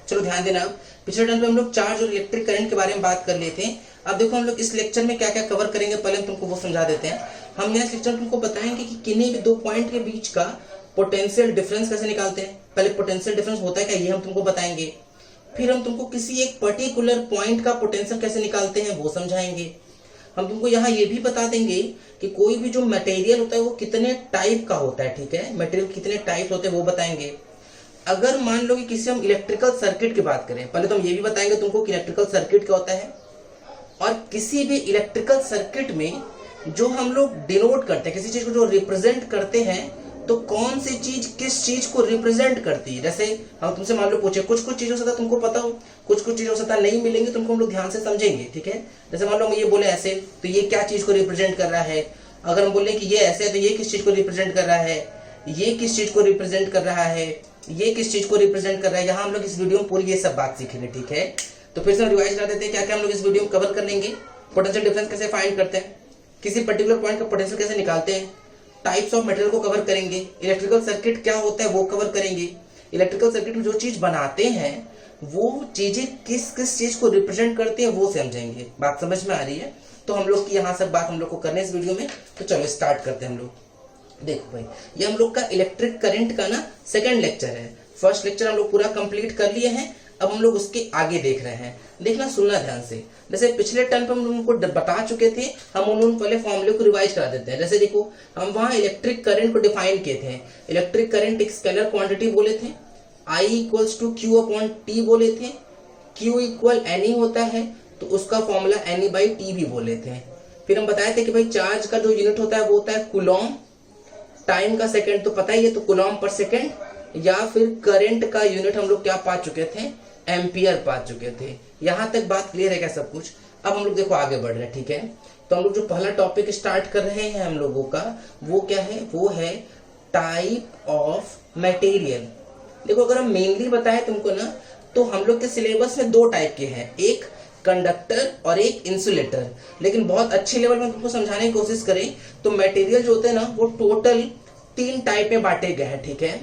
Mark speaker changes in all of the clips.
Speaker 1: चलो ध्यान देना। अब पिछले टाइम पे हम लोग चार्ज और इलेक्ट्रिक करंट के बारे में बात कर लिए थे। अब देखो हम लोग इस लेक्चर में क्या क्या कवर करेंगे, पहले हम तुमको वो समझा देते हैं। हम यहाँ इस लेक्चर में तुमको बताएंगे कि किन्हीं भी दो पॉइंट के बीच का पोटेंशियल डिफरेंस कैसे निकालते हैं। पहले पोटेंशियल डिफरेंस होता है क्या, ये हम तुमको बताएंगे। फिर हम तुमको किसी एक पर्टिकुलर पॉइंट का पोटेंशियल कैसे निकालते हैं वो समझाएंगे। हम तुमको यहाँ ये भी बता देंगे कि कोई भी जो मटेरियल होता है वो कितने टाइप का होता है, ठीक है, मटेरियल कितने टाइप होते हैं वो बताएंगे। अगर मान लो कि किसी हम इलेक्ट्रिकल सर्किट की बात करें, पहले तो हम ये भी बताएंगे तुमको कि इलेक्ट्रिकल सर्किट क्या होता है, और किसी भी इलेक्ट्रिकल सर्किट में जो हम लोग डिनोट करते हैं, किसी चीज को जो रिप्रेजेंट करते हैं, तो कौन सी चीज किस चीज को रिप्रेजेंट करती है। जैसे हम तुमसे मान लो पूछे, कुछ कुछ चीजों से तुमको पता हो, कुछ कुछ चीजों से नहीं मिलेंगे, तुमको हम लोग ध्यान से समझेंगे, ठीक है। जैसे मान लो हम ये बोले ऐसे, तो ये क्या चीज को रिप्रेजेंट कर रहा है। अगर हम बोले कि ये ऐसे है तो ये किस चीज को रिप्रेजेंट कर रहा है, ये किस चीज को रिप्रेजेंट कर रहा है, ये किस चीज को रिप्रेजेंट कर रहा है। यहाँ हम लोग इस वीडियो में पूरी ये सब बात सीखेंगे, ठीक है। तो फिर से हम रिवाइज कर देते हैं क्या क्या हम लोग इस वीडियो में कवर कर लेंगे। पोटेंशियल डिफरेंस कैसे फाइंड करते हैं, किसी पर्टिकुलर पॉइंट का पोटेंशियल कैसे निकालते हैं, टाइप्स ऑफ मटेरियल को कवर करेंगे, इलेक्ट्रिकल सर्किट क्या होता है वो कवर करेंगे, इलेक्ट्रिकल सर्किट में जो चीज बनाते हैं वो चीजें किस किस चीज को रिप्रेजेंट करती है वो समझेंगे। बात समझ में आ रही है। तो हम लोग की यहाँ सब बात हम लोग को करने इस वीडियो में। तो चलो स्टार्ट करते हैं हम लोग। देखो भाई, ये हम लोग का इलेक्ट्रिक करंट का ना सेकंड लेक्चर है। फर्स्ट लेक्चर हम लोग पूरा कंप्लीट कर लिए हैं, अब हम लोग उसके आगे देख रहे हैं। देखना, सुनना ध्यान से। जैसे पिछले टर्म पे हम उनको बता चुके थे, हम उन्होंने पहले फॉर्मूले को रिवाइज करा देते हैं। जैसे देखो, हम वहां इलेक्ट्रिक करंट को डिफाइन किए थे। इलेक्ट्रिक करंट एक स्केलर क्वांटिटी बोले थे, I equals to Q upon T बोले थे, Q इक्वल एनी होता है तो उसका फॉर्मूला एनी बाई टी भी बोले थे। फिर हम बताए थे कि भाई चार्ज का जो यूनिट होता है वो होता है कूलॉम, टाइम का सेकंड तो पता ही है, तो कूलॉम पर सेकंड, या फिर करंट का यूनिट हम लोग क्या पा चुके थे, एम्पियर पा चुके थे। यहां तक बात क्लियर है क्या सब कुछ। अब हम लोग देखो आगे बढ़ रहे हैं, ठीक है। तो हम लोग जो पहला टॉपिक स्टार्ट कर रहे हैं हम लोगों का, वो क्या है, वो है टाइप ऑफ मटेरियल। देखो अगर हम मेनली बताए तुमको ना, तो हम लोग के सिलेबस में दो टाइप के हैं, एक कंडक्टर और एक इंसुलेटर। लेकिन बहुत अच्छे लेवल में तुमको समझाने की कोशिश करें तो मटेरियल जो होते हैं ना वो टोटल 3 टाइप में बांटे गए हैं, ठीक है।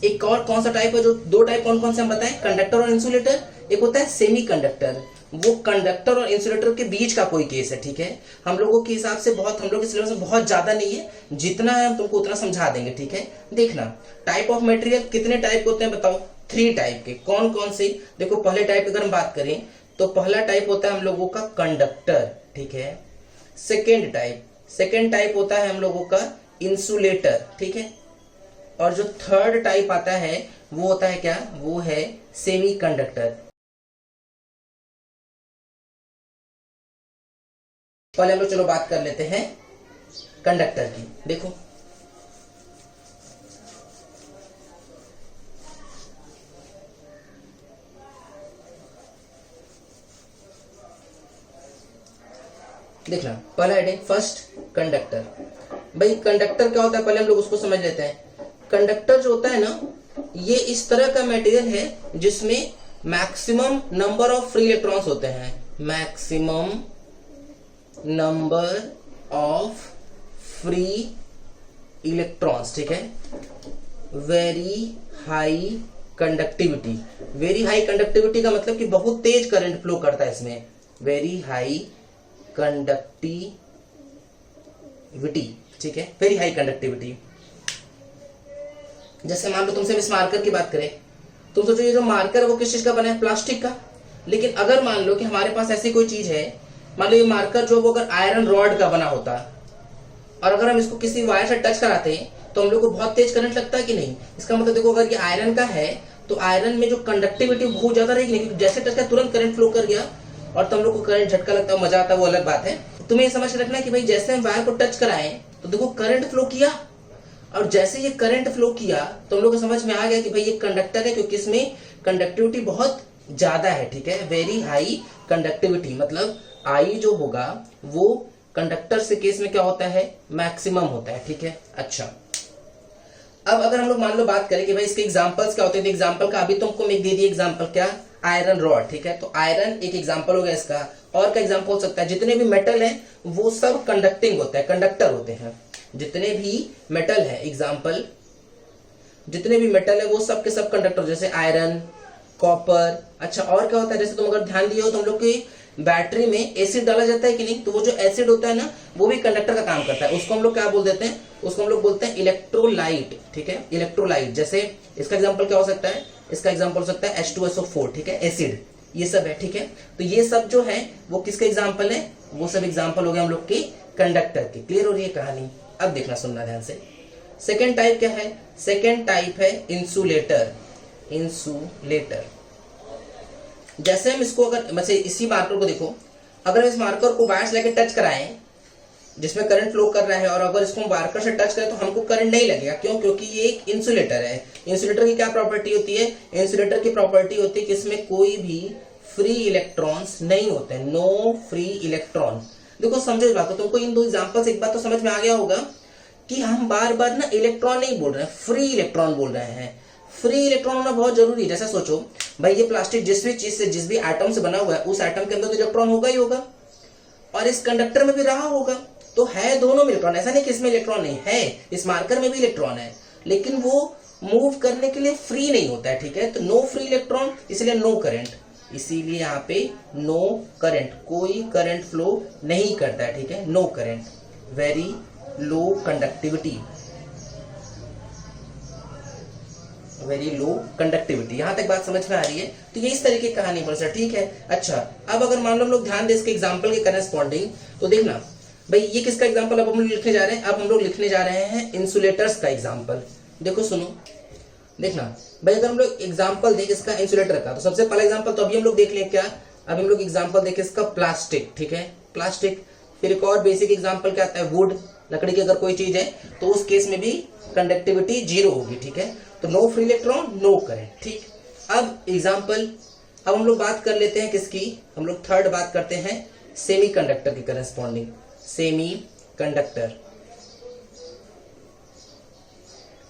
Speaker 1: एक और कौन सा टाइप है, जो दो टाइप कौन कौन से हम बताएं, कंडक्टर और इंसुलेटर। एक होता है सेमी कंडक्टर, वो कंडक्टर और इंसुलेटर के बीच का कोई केस है, ठीक है। हम लोगों के हिसाब से बहुत, हम लोग के सिलेबस में बहुत ज्यादा नहीं है, जितना है हम तुमको उतना समझा देंगे, ठीक है। देखना, टाइप ऑफ मटेरियल कितने टाइप के होते हैं बताओ, 3 टाइप के। कौन कौन से, देखो पहले टाइप की अगर हम बात करें तो पहला टाइप होता है हम लोगों का कंडक्टर, ठीक है। सेकेंड टाइप होता है हम लोगों का इंसुलेटर, ठीक है। और जो थर्ड टाइप आता है वो होता है क्या, वो है सेमी कंडक्टर। पहले हम लोग चलो बात कर लेते हैं कंडक्टर की। देखो देखना, पहला हेडिंग फर्स्ट कंडक्टर। भाई कंडक्टर क्या होता है पहले हम लोग उसको समझ लेते हैं। कंडक्टर जो होता है ना, ये इस तरह का मटेरियल है जिसमें maximum number of free electrons होते हैं, maximum number of free electrons, ठीक है। Very high conductivity, very high conductivity का मतलब कि बहुत तेज करंट फ्लो करता है इसमें, वेरी हाई कंडक्टिविटी, ठीक है, वेरी हाई कंडक्टिविटी। जैसे मान लो तुमसे इस मार्कर की बात करें, तुम सोचो ये जो मार्कर है वो किस चीज का बना है, प्लास्टिक का। लेकिन अगर मान लो कि हमारे पास ऐसी कोई चीज है, मान लो ये मार्कर जो वो अगर आयरन रॉड का बना होता, और अगर हम इसको किसी वायर से टच कराते हैं तो हम लोग को बहुत तेज करंट लगता है कि नहीं। इसका मतलब देखो, अगर ये आयरन का है तो आयरन में जो कंडक्टिविटी बहुत ज्यादा रहेगी, क्योंकि जैसे टच किया तुरंत करंट फ्लो कर गया, और तुम लोग को करंट झटका लगता है, मजा आता है, वो अलग बात है। तुम्हें ये समझ रखना है कि भाई जैसे हम वायर को टच कराएं तो देखो करंट फ्लो किया, और जैसे ये करंट फ्लो किया तो हम लोग को समझ में आ गया कि भाई ये कंडक्टर है, क्योंकि इसमें कंडक्टिविटी बहुत ज्यादा है, ठीक है। वेरी हाई कंडक्टिविटी मतलब आई जो होगा वो कंडक्टर से केस में क्या होता है, मैक्सिमम होता है, ठीक है। अच्छा, अब अगर हम लोग मान लो बात करें कि भाई इसके एग्जांपल्स क्या होते हैं, तो एग्जांपल का अभी तुमको मैं दे दिया एग्जांपल, क्या, आयरन रॉड, ठीक है। तो आयरन एक एग्जांपल हो गया इसका, और क्या एग्जांपल हो सकता है, जितने भी मेटल हैं वो सब कंडक्टिंग होते हैं, कंडक्टर होते हैं। जितने भी मेटल है, एग्जांपल जितने भी मेटल है वो सब के सब कंडक्टर, जैसे आयरन, कॉपर। अच्छा और क्या होता है, जैसे तुम अगर ध्यान दिए हो तो हम लोग की बैटरी में एसिड डाला जाता है कि नहीं, तो वो जो एसिड होता है ना वो भी कंडक्टर का काम करता है। उसको हम लोग क्या बोल देते हैं, उसको हम लोग बोलते हैं इलेक्ट्रोलाइट। ठीक है, इलेक्ट्रोलाइट। जैसे इसका एग्जांपल क्या हो सकता है, इसका एग्जांपल हो सकता है H2SO4। ठीक है, एसिड, ये सब है। ठीक है, तो ये सब जो है वो किसके एग्जाम्पल है, वो सब एग्जाम्पल हो गए हम लोग की कंडक्टर की। क्लियर हो रही है कहानी? अब देखना सुनना ध्यान से। सेकेंड टाइप क्या है, सेकेंड टाइप है इंसुलेटर। इंसुलेटर, जैसे हम इसको अगर वैसे इसी मार्कर को देखो, अगर इस मार्कर को वायर से लेकर टच कराएं जिसमें करंट फ्लो कर रहा है, और अगर इसको मार्कर से टच करें तो हमको करंट नहीं लगेगा। क्यों? क्योंकि ये एक इंसुलेटर है। इंसुलेटर की क्या प्रॉपर्टी होती है, इंसुलेटर की प्रॉपर्टी होती है कि इसमें कोई भी फ्री इलेक्ट्रॉन्स नहीं होते, नो फ्री इलेक्ट्रॉन। देखो समझो इस बात को, तुमको इन दो एग्जांपल से एक बात तो समझ में आ गया होगा कि हम बार बार ना इलेक्ट्रॉन नहीं बोल रहे हैं, फ्री इलेक्ट्रॉन बोल रहे हैं। फ्री इलेक्ट्रॉन होना बहुत जरूरी है। जैसे सोचो भाई, ये प्लास्टिक जिस भी चीज से, जिस भी एटम से बना हुआ है, उस एटम के अंदर तो इलेक्ट्रॉन होगा ही होगा, और इस कंडक्टर में भी रहा होगा। तो है दोनों में इलेक्ट्रॉन, ऐसा नहीं कि इसमें इलेक्ट्रॉन नहीं है, इस मार्कर में भी इलेक्ट्रॉन है, लेकिन वो मूव करने के लिए फ्री नहीं होता है। ठीक है, तो नो फ्री इलेक्ट्रॉन, इसलिए नो करंट, इसीलिए यहाँ पे नो करंट, कोई करंट फ्लो नहीं करता है। ठीक है, no current, very low conductivity, very low conductivity. यहां तक बात समझ में आ रही है? तो ये इस तरीके की कहानी बन सकती है। ठीक है, अच्छा अब अगर मान लो हम लोग ध्यान दें इसके एग्जांपल के करस्पॉन्डिंग, तो देखना भाई ये किसका एग्जांपल अब हम लोग लिखने जा रहे हैं, अब हम लोग लिखने जा रहे हैं इंसुलेटर्स का एग्जांपल। देखो सुनो, देखना भाई, अगर हम लोग एग्जांपल देखें इसका इंसुलेटर का, तो सबसे पहला एग्जांपल तो अभी हम लोग देख लें क्या, अब हम लोग एग्जांपल देखें इसका प्लास्टिक। ठीक है, प्लास्टिक। फिर एक और बेसिक एग्जांपल क्या आता है, वुड, लकड़ी की अगर कोई चीज है तो उस केस में भी कंडक्टिविटी 0 होगी। ठीक है, तो no free electron, no current. ठीक, अब एग्जांपल, अब हम लोग बात कर लेते हैं किसकी, हम लोग थर्ड बात करते हैं सेमीकंडक्टर की करस्पॉन्डिंग। Semiconductor,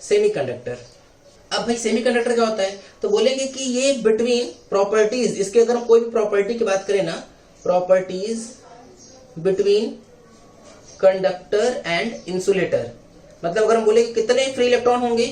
Speaker 1: semiconductor. अब भाई सेमीकंडक्टर क्या होता है, तो बोलेंगे कि ये बिटवीन प्रॉपर्टीज, इसके अगर हम कोई भी प्रॉपर्टी की बात करें ना, properties between conductor and insulator, मतलब अगर हम बोले कि कितने फ्री इलेक्ट्रॉन होंगे,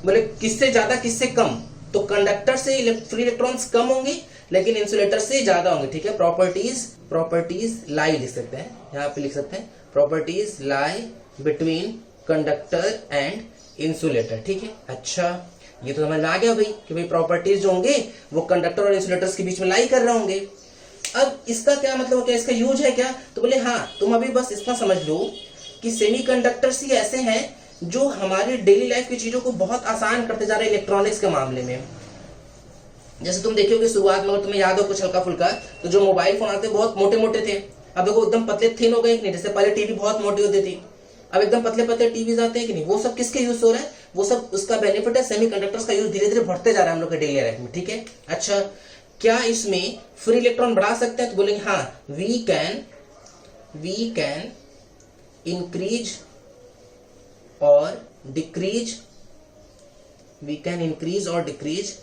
Speaker 1: बोले किससे ज्यादा किससे कम, तो कंडक्टर से फ्री इलेक्ट्रॉन्स कम होंगे लेकिन इंसुलेटर से ज्यादा होंगे। ठीक है, प्रॉपर्टीज, प्रॉपर्टीज लाई लिख सकते हैं, यहाँ पे लिख सकते हैं properties lie between conductor and insulator. ठीक है, अच्छा ये तो समझ में आ गया भाई कि भाई प्रॉपर्टीज जो होंगे वो कंडक्टर और इंसुलेटर्स के बीच में लाई कर रहे होंगे। अब इसका क्या मतलब, क्या इसका यूज है क्या, तो बोले हाँ, तुम अभी बस इतना समझ लो कि सेमीकंडक्टर्स ही ऐसे हैं जो हमारी डेली लाइफ की चीजों को बहुत आसान करते जा रहे हैं इलेक्ट्रॉनिक्स के मामले में। जैसे तुम देखोगे शुरुआत में, अगर तुम्हें याद हो कुछ हल्का फुल्का, तो जो मोबाइल फोन आते बहुत मोटे मोटे थे, अब देखो एकदम पतले थिन हो गए कि नहीं। जैसे पहले टीवी बहुत मोटी होती थी, अब एकदम पतले पतले टीवीज आते हैं कि नहीं। वो सब किसके यूज हो रहा है, वो सब उसका बेनिफिट है, सेमीकंडक्टर्स का यूज धीरे धीरे बढ़ते जा रहा है हम लोग के डेली लाइफ में। ठीक है, अच्छा क्या इसमें फ्री इलेक्ट्रॉन बढ़ा सकते हैं, तो बोलेंगे हाँ, वी कैन इंक्रीज और डिक्रीज, वी कैन इंक्रीज और decrease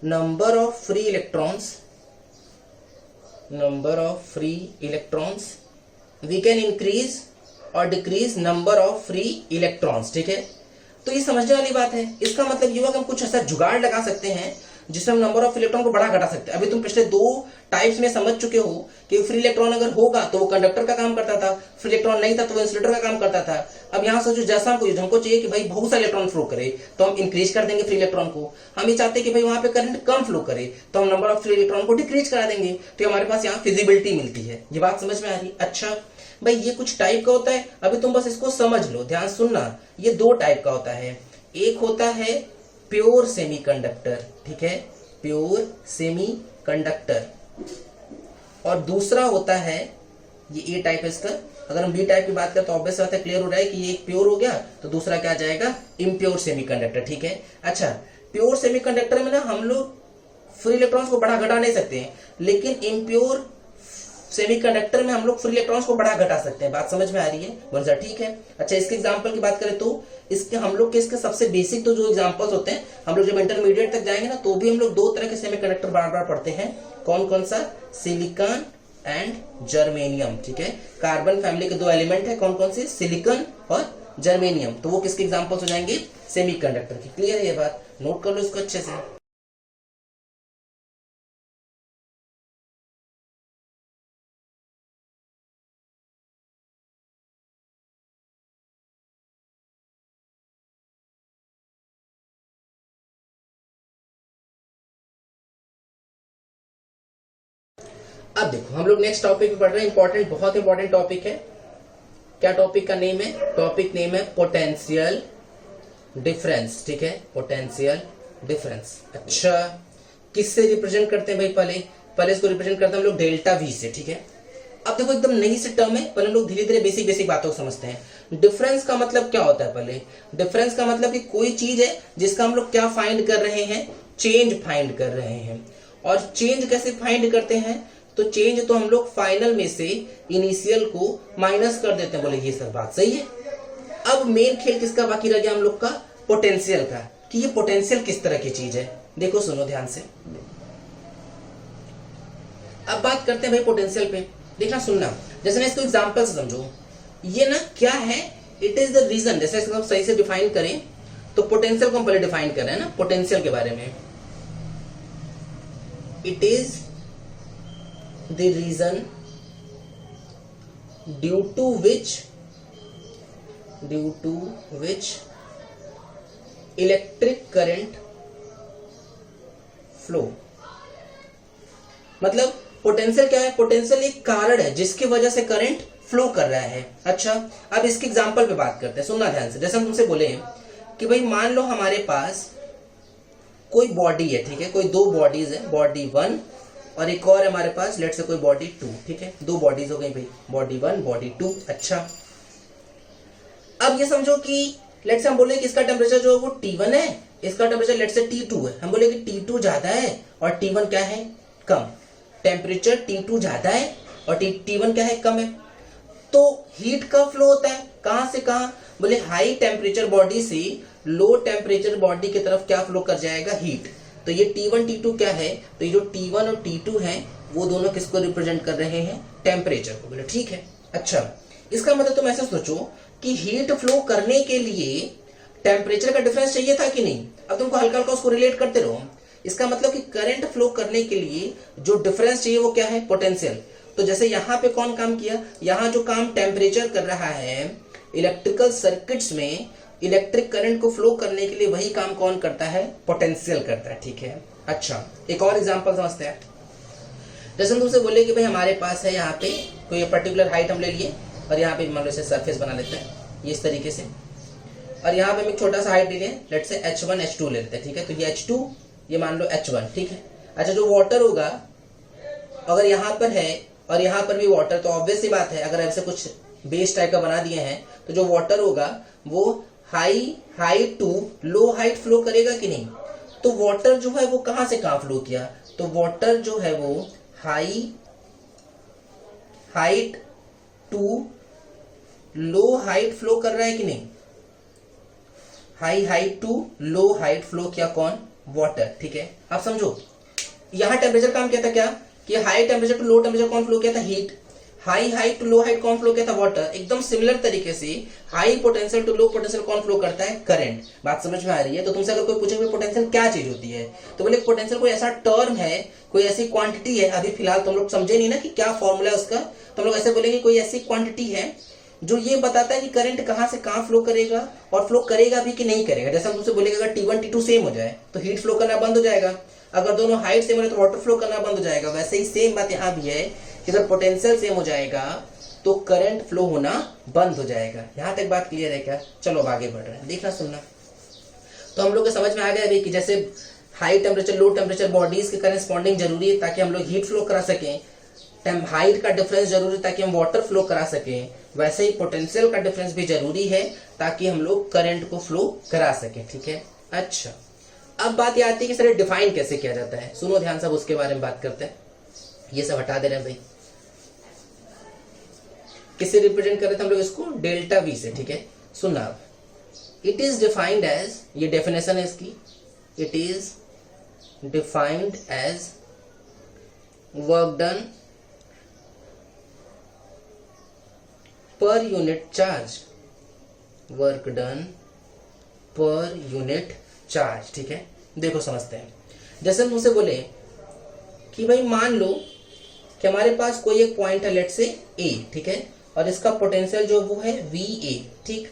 Speaker 1: number of free electrons, number of free electrons, we can increase or decrease number of free electrons। ठीक है, तो ये समझने वाली बात है। इसका मतलब ये हुआ कि हम कुछ ऐसा जुगाड़ लगा सकते हैं जिसमें हम नंबर ऑफ इलेक्ट्रॉन को बढ़ा घटा सकते हैं। अभी तुम पिछले दो टाइप्स में समझ चुके हो कि फ्री इलेक्ट्रॉन अगर होगा तो वो कंडक्टर का काम करता था, फ्री इलेक्ट्रॉन नहीं था तो वो इंसुलेटर का काम करता था। अब यहाँ सोचो, जैसा हमको चाहिए कि भाई बहुत सारे इलेक्ट्रॉन फ्लो करे तो हम इंक्रीज कर देंगे फ्री इलेक्ट्रॉन को। हम ये चाहते हैं कि भाई वहां पे करंट कम फ्लो करे तो हम नंबर ऑफ फ्री इलेक्ट्रॉन को डिक्रीज करा देंगे, तो हमारे पास यहाँ फिजिबिलिटी मिलती है। ये बात समझ में आ रही? अच्छा भाई ये कुछ टाइप का होता है, अभी तुम बस इसको समझ लो, ध्यान सुनना। ये दो टाइप का होता है, एक होता है प्योर सेमीकंडक्टर, ठीक है, प्योर सेमीकंडक्टर, और दूसरा होता है ये ए टाइप है इसका। अगर हम बी टाइप की बात करें तो ऑब्वियस बात है, क्लियर हो रहा है कि ये एक प्योर हो गया, तो दूसरा क्या आ जाएगा, इम्प्योर सेमीकंडक्टर। ठीक है, अच्छा प्योर सेमीकंडक्टर में ना हम लोग फ्री इलेक्ट्रॉन्स को बढ़ा घटा नहीं सकते हैं, लेकिन इम्प्योर सेमीकंडक्टर में हम लोग फ्री इलेक्ट्रॉन्स को बढ़ा घटा सकते हैं। बात समझ में आ रही है बंजा? ठीक है, अच्छा इसके एग्जांपल की बात करें तो इसके हम लोग के इसके सबसे बेसिक तो जो एग्जांपल्स होते हैं, हम लोग जब इंटरमीडिएट तक जाएंगे ना तो भी हम लोग दो तरह के सेमीकंडक्टर बार बार पढ़ते हैं। कौन कौन सा? Silicon and germanium. ठीक है, कार्बन फैमिली के दो एलिमेंट है, कौन कौन से? सिलिकॉन और जर्मेनियम। तो वो किसके एग्जांपल्स हो जाएंगे? सेमीकंडक्टर की। क्लियर है ये बात? नोट कर लो इसको अच्छे से। अब देखो हम लोग नेक्स्ट टॉपिक पे पढ़ रहे हैं, इंपॉर्टेंट, बहुत इंपॉर्टेंट टॉपिक है। क्या टॉपिक का नेम है? टॉपिक नेम है पोटेंशियल डिफरेंस, ठीक है, पोटेंशियल डिफरेंस। अच्छा, किससे रिप्रेजेंट करते हैं भाई? पहले इसको रिप्रेजेंट करते हैं हम लोग डेल्टा वी से, ठीक है। अब देखो एकदम नई से टर्म है, पहले हम लोग धीरे धीरे बेसिक बातों को समझते हैं। डिफरेंस का मतलब क्या होता है? पहले डिफरेंस का मतलब कि कोई चीज है जिसका हम लोग क्या फाइंड कर रहे हैं? चेंज फाइंड कर रहे हैं। और चेंज कैसे फाइंड करते हैं? तो चेंज तो हम लोग फाइनल में से इनिशियल को माइनस कर देते हैं। बोले ये सब बात सही है। अब मेन खेल किसका बाकी रह गया हम लोग का? पोटेंशियल का, कि ये पोटेंशियल किस तरह की चीज है। देखो सुनो ध्यान से, अब बात करते हैं भाई पोटेंशियल पे। देखना सुनना, जैसे ना इसको एग्जांपल से समझो। ये ना क्या है? It is the reason. जैसे इसको सही से डिफाइन करें तो पोटेंशियल को हम पहले डिफाइन कर रहे हैं ना, पोटेंशियल के बारे में। It is the reason due to which electric current flow. मतलब पोटेंशियल क्या है? पोटेंशियल एक कारण है जिसकी वजह से करंट फ्लो कर रहा है। अच्छा, अब इसके एग्जांपल पे बात करते हैं, सुनना ध्यान से। जैसे हम तुमसे बोले कि भाई मान लो हमारे पास कोई बॉडी है, ठीक है, कोई दो बॉडीज है, बॉडी 1 और एक और हमारे पास लेट से कोई बॉडी 2, ठीक है, दो बॉडीज हो गई भाई, बॉडी 1 बॉडी 2। अच्छा, अब ये समझो कि लेट से हम बोले कि इसका टेम्परेचर जो है वो T1 है, इसका टेम्परेचर लेट से T2 है। हम बोले कि T2 ज्यादा है और T1 क्या है? कम। टेम्परेचर T2 ज्यादा है और T1 क्या है? कम है। तो हीट का फ्लो होता है कहां से कहां? बोले हाई टेम्परेचर बॉडी से लो टेम्परेचर बॉडी की तरफ क्या फ्लो कर जाएगा? हीट। तो ये T1 T2 क्या है? तो ये जो T1 और T2 है वो दोनों किसको रिप्रेजेंट कर रहे हैं? टेम्परेचर को। बोले ठीक है। अच्छा, इसका मतलब तुम ऐसा सोचो कि हीट फ्लो करने के लिए टेम्परेचर का डिफरेंस चाहिए था कि नहीं? अब तुमको हल्का हल्का उसको रिलेट करते रहो। इसका मतलब कि करंट फ्लो करने के लिए जो डिफरेंस चाहिए वो क्या है? पोटेंशियल। तो जैसे यहाँ पे कौन काम किया? यहाँ जो काम टेम्परेचर कर रहा है इलेक्ट्रिकल सर्किट्स में, इलेक्ट्रिक करंट को फ्लो करने के लिए वही काम कौन करता है? पोटेंशियल करता है, ठीक है। अच्छा, एक और एग्जांपल समझते हैं। जैसे हम तुमसे बोले कि भाई हमारे पास है यहाँ पे कोई पर्टिकुलर हाइट हम ले लिए और यहाँ पे मान लो इसे सरफेस बना लेते हैं ये इस तरीके से, और यहाँ पे हम एक छोटा सा हाइट ले लें, लेट से H1 H2 ले लेते हैं, ठीक है। तो ये H2, ये मान लो H1, ठीक है। अच्छा, जो वाटर होगा अगर यहाँ पर है और यहाँ पर भी वाटर, तो ऑब्वियस सी बात है अगर ऐसे कुछ बेस टाइप का बना दिए हैं तो जो वाटर होगा वो high height to low height flow करेगा कि नहीं? तो वाटर जो है वो कहां से कहां फ्लो किया? तो वाटर जो है वो high height to low height flow कर रहा है कि नहीं? High height to low height flow किया कौन? वाटर, ठीक है। अब समझो यहां टेम्परेचर काम किया था क्या? कि high temperature to low temperature कौन फ्लो किया था? Heat. High height to low height कौन फ्लो किया था? वाटर। एकदम सिमिलर तरीके से high potential to low potential कौन फ्लो करता है? करंट। बात समझ में आ रही है? तो तुमसे अगर कोई पूछे पोटेंशियल क्या चीज होती है, तो बोले पोटेंशियल कोई ऐसा टर्म है, कोई ऐसी क्वांटिटी है। अभी फिलहाल तुम लोग समझे नहीं ना कि क्या फॉर्मूला है उसका, तो हम लोग ऐसे बोलेंगे कोई ऐसी क्वांटिटी है जो ये बताता है कि करंट कहां से कहां फ्लो करेगा और फ्लो करेगा भी कि नहीं करेगा। जैसे हम तुमसे बोलेंगे अगर T1 T2 सेम हो जाए तो हीट फ्लो करना बंद हो जाएगा, अगर दोनों हाइट सेम हो तो वाटर फ्लो करना बंद हो जाएगा। वैसे ही सेम बात यहाँ भी है कि अगर पोटेंशियल सेम हो जाएगा तो करंट फ्लो होना बंद हो जाएगा। यहां तक बात क्लियर है क्या? चलो अब आगे बढ़ रहे हैं, देखना सुनना। तो हम लोग को समझ में आ गया अभी कि जैसे high temperature low temperature bodies के करस्पॉन्डिंग जरूरी है ताकि हम लोग हीट फ्लो करा सकें, हाइट का डिफरेंस जरूरी है ताकि हम वाटर फ्लो करा सकें, वैसे ही पोटेंशियल का डिफरेंस भी जरूरी है ताकि हम लोग करंट को फ्लो करा सकें, ठीक है। अच्छा, अब बात ये आती है कि सर डिफाइन कैसे किया जाता है। सुनो ध्यान से, अब उसके बारे में बात करते हैं। ये सब हटा दे रहे हैं भाई, किससे रिप्रेजेंट कर रहे थे हम लोग इसको? डेल्टा वी से, ठीक है। सुनना अब, इट इज डिफाइंड एज, ये डेफिनेशन है इसकी, it is defined as work done per unit charge, work done per unit charge, ठीक है। देखो समझते हैं। जैसे हम उसे बोले कि भाई मान लो कि हमारे पास कोई एक पॉइंट है लेट से ए, ठीक है, और इसका पोटेंशियल जो वो है VA, ठीक।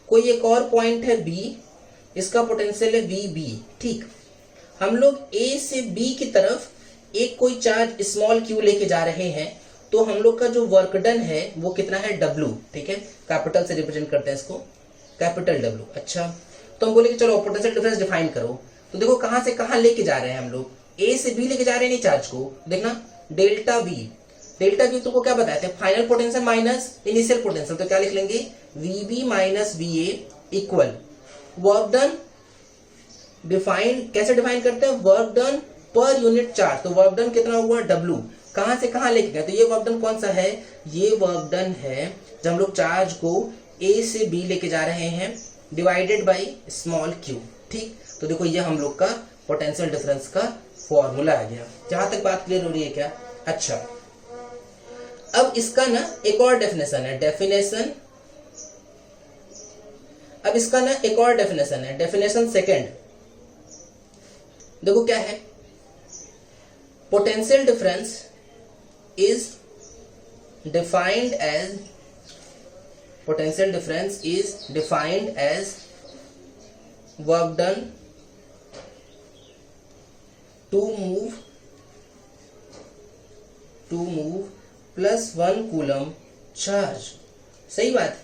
Speaker 1: कोई एक और पॉइंट है B, इसका पोटेंशियल है VB, ठीक। हम लोग A से B की तरफ एक कोई चार्ज स्मॉल q लेके जा रहे हैं, तो हम लोग का जो वर्क डन है वो कितना है W, ठीक है, कैपिटल से रिप्रेजेंट करते हैं इसको, कैपिटल W। अच्छा, तो हम बोले कि चलो पोटेंशियल डिफरेंस डिफाइन करो। तो देखो कहां से कहां लेके जा रहे हैं हम लोग, A से B लेके जा रहे हैं नहीं चार्ज को, देखना डेल्टा V। डेल्टा V तुमको क्या बताते हैं, final potential minus initial potential, तो क्या लिख लेंगे VB minus VA equal work done, define कैसे डिफाइन करते हैं, work done per unit charge. तो वर्क डन कितना हुआ W, कहां से कहां लेके गए, तो ये वर्क डन कौन सा है, ये वर्क डन है जब हम लोग चार्ज को A से B लेके जा रहे हैं डिवाइडेड बाई स्मॉल q, ठीक। तो देखो ये हम लोग का पोटेंशियल डिफरेंस का फॉर्मूला आ गया। जहां तक बात क्लियर हो रही है क्या। अच्छा, अब इसका ना एक और डेफिनेशन है, डेफिनेशन, अब इसका ना एक और डेफिनेशन है, डेफिनेशन सेकेंड। देखो क्या है, potential difference is defined as, potential difference is defined as work done to move plus 1 coulomb charge. सही बात।